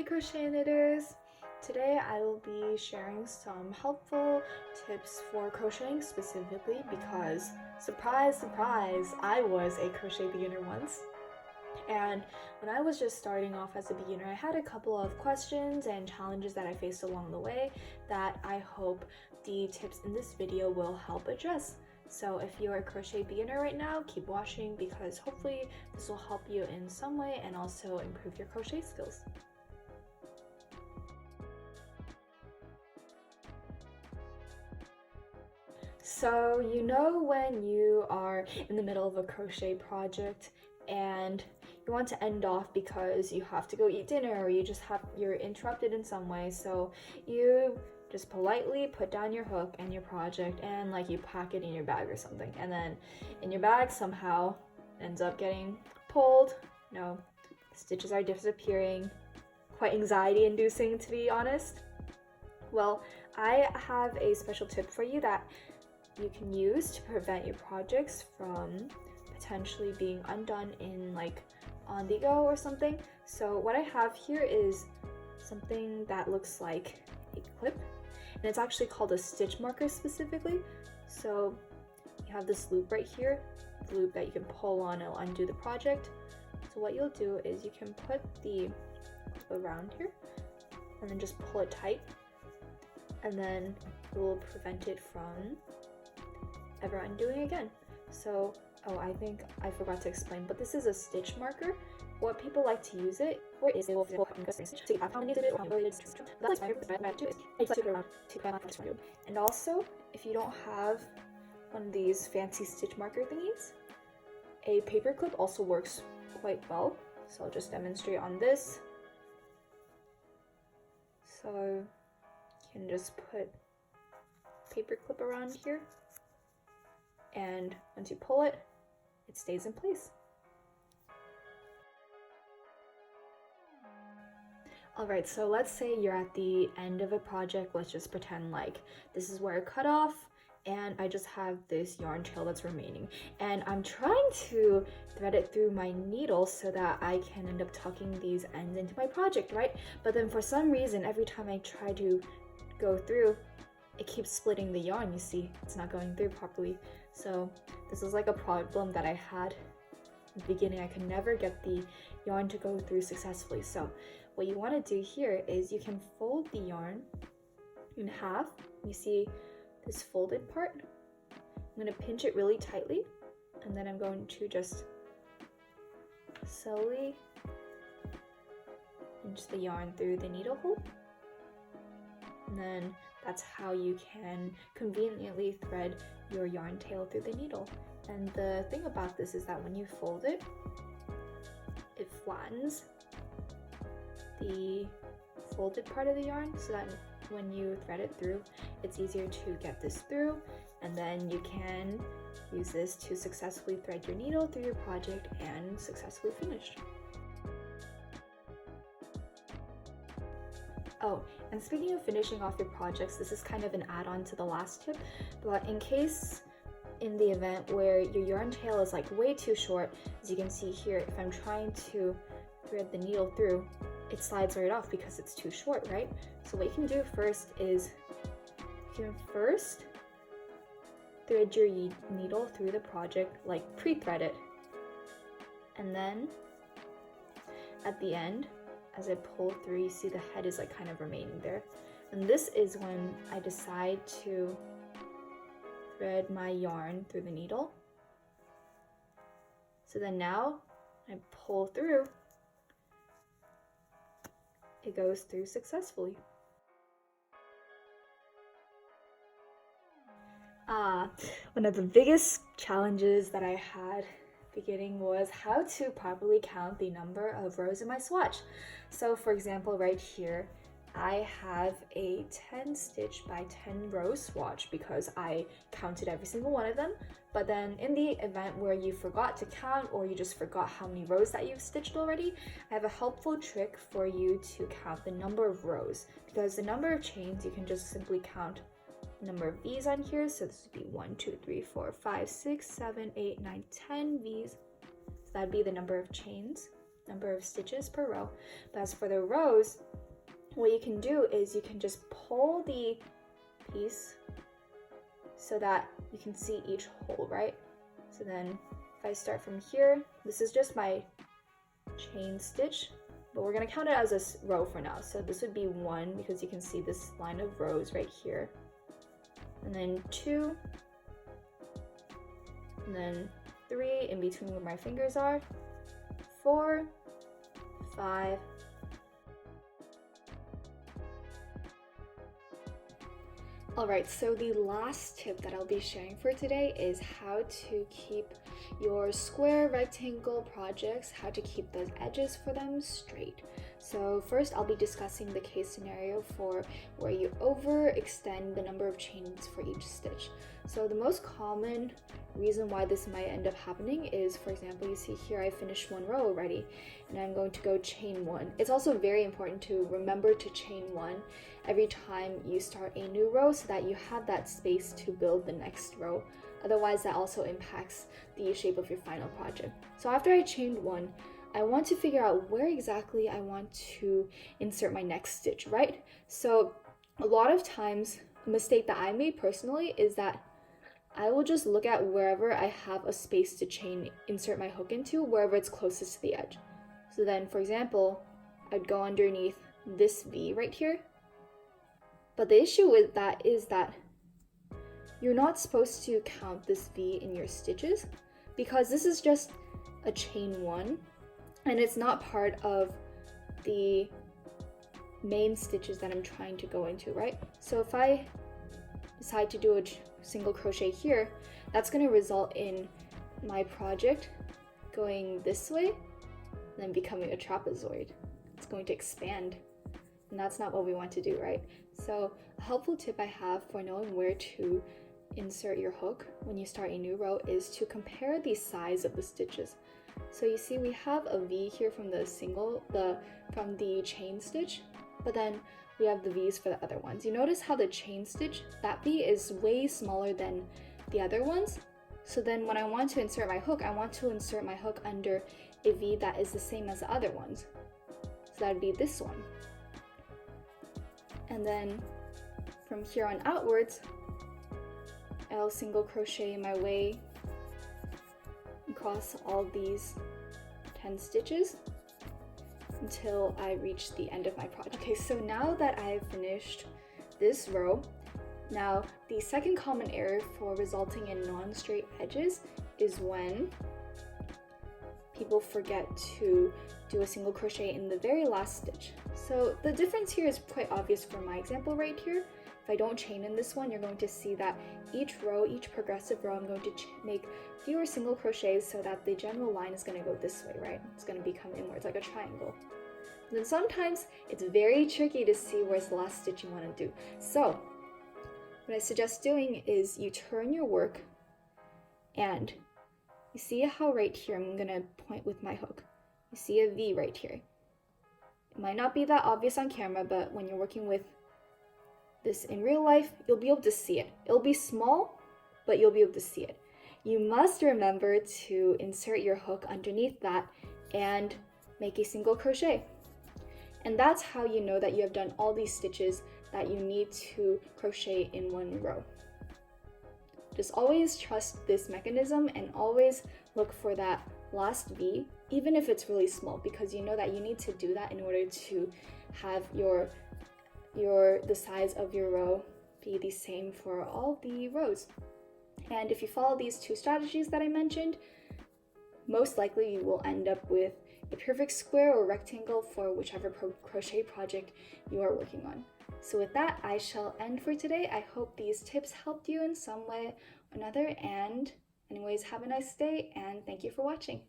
Hi crochet knitters! Today I will be sharing some helpful tips for crocheting specifically because, surprise, surprise, I was a crochet beginner once. And when I was just starting off as a beginner, I had a couple of questions and challenges that I faced along the way that I hope the tips in this video will help address. So if you're a crochet beginner right now, keep watching because hopefully this will help you in some way and also improve your crochet skills. So you know when you are in the middle of a crochet project and you want to end off because you have to go eat dinner or you're interrupted in some way, so you just politely put down your hook and your project and like you pack it in your bag or something, and then in your bag somehow ends up getting pulled, stitches are disappearing, quite anxiety inducing to be honest. Well, I have a special tip for you that you can use to prevent your projects from potentially being undone in like on the go or something. So what I have here is something that looks like a clip, and it's actually called a stitch marker specifically. So you have this loop right here, the loop that you can pull on, it'll undo the project. So what you'll do is you can put the clip around here and then just pull it tight, and then it will prevent it from ever undoing again. So, I think I forgot to explain, but this is a stitch marker. What people like to use it for is they will and also, if you don't have one of these fancy stitch marker thingies, a paper clip also works quite well. So I'll just demonstrate on this. So you can just put paper clip around here, and once you pull it, it stays in place. Alright, so let's say you're at the end of a project. Let's just pretend like this is where it cut off and I just have this yarn tail that's remaining, and I'm trying to thread it through my needle so that I can end up tucking these ends into my project, right? But then for some reason, every time I try to go through, it keeps splitting the yarn. You see, it's not going through properly. So this is like a problem that I had in the beginning. I could never get the yarn to go through successfully. So what you want to do here is you can fold the yarn in half. You see this folded part? I'm going to pinch it really tightly, and then I'm going to just slowly pinch the yarn through the needle hole. And then that's how you can conveniently thread your yarn tail through the needle. And the thing about this is that when you fold it, it flattens the folded part of the yarn so that when you thread it through, it's easier to get this through, and then you can use this to successfully thread your needle through your project and successfully finish. Oh, and speaking of finishing off your projects, this is kind of an add-on to the last tip, but in case in the event where your yarn tail is like way too short, as you can see here, if I'm trying to thread the needle through, it slides right off because it's too short, right? So what you can do first is you can first thread your needle through the project, like pre-thread it, and then at the end, as I pull through, you see the head is like kind of remaining there. And this is when I decide to thread my yarn through the needle. So then now I pull through, it goes through successfully. One of the biggest challenges that I had beginning was how to properly count the number of rows in my swatch. So for example, right here, I have a 10 stitch by 10 row swatch because I counted every single one of them. But then in the event where you forgot to count or you just forgot how many rows that you've stitched already, I have a helpful trick for you to count the number of rows, because the number of chains, you can just simply count the number of V's on here. So this would be 1, 2, 3, 4, 5, 6, 7, 8, 9, 10 V's. So that'd be the number of chains. number of stitches per row. But as for the rows, what you can do is you can just pull the piece so that you can see each hole, right? So then if I start from here, this is just my chain stitch, but we're gonna count it as a row for now. So this would be 1 because you can see this line of rows right here. And then 2, and then 3 in between where my fingers are, 4, 5, Alright, so the last tip that I'll be sharing for today is how to keep your square rectangle projects, how to keep those edges for them straight. So first I'll be discussing the case scenario for where you overextend the number of chains for each stitch. So the most common reason why this might end up happening is, for example, you see here I finished 1 row already and I'm going to go chain 1. It's also very important to remember to chain 1 every time you start a new row so that you have that space to build the next row. Otherwise, that also impacts the shape of your final project. So after I chained 1, I want to figure out where exactly I want to insert my next stitch, right? So a lot of times, a mistake that I made personally is that I will just look at wherever I have a space to insert my hook into, wherever it's closest to the edge. So then, for example, I'd go underneath this V right here. But the issue with that is that you're not supposed to count this V in your stitches because this is just a chain 1 and it's not part of the main stitches that I'm trying to go into, right? So if I decide to do a single crochet here, that's going to result in my project going this way and then becoming a trapezoid. It's going to expand, and that's not what we want to do, right? So a helpful tip I have for knowing where to insert your hook when you start a new row is to compare the size of the stitches. So you see we have a V here from the chain stitch, but then we have the V's for the other ones. You notice how the chain stitch, that V is way smaller than the other ones. So then when I want to insert my hook, I want to insert my hook under a V that is the same as the other ones. So that'd be this one. And then from here on outwards, I'll single crochet my way across all these 10 stitches until I reach the end of my project. Okay, so now that I've finished this row, now the second common error for resulting in non-straight edges is when people forget to do a single crochet in the very last stitch. So the difference here is quite obvious for my example right here. If I don't chain in this one, you're going to see that each row, each progressive row, I'm going to make fewer single crochets so that the general line is going to go this way, right? It's going to become inwards like a triangle. And then sometimes it's very tricky to see where's the last stitch you want to do. So what I suggest doing is you turn your work and you see how right here, I'm going to point with my hook. You see a V right here. It might not be that obvious on camera, but when you're working with this in real life, you'll be able to see it. It'll be small, but you'll be able to see it. You must remember to insert your hook underneath that and make a single crochet. And that's how you know that you have done all these stitches that you need to crochet in one row. Just always trust this mechanism and always look for that last V, even if it's really small, because you know that you need to do that in order to have the size of your row be the same for all the rows. And if you follow these 2 strategies that I mentioned, most likely you will end up with a perfect square or rectangle for whichever crochet project you are working on. So with that, I shall end for today. I hope these tips helped you in some way or another, and anyways, have a nice day and thank you for watching.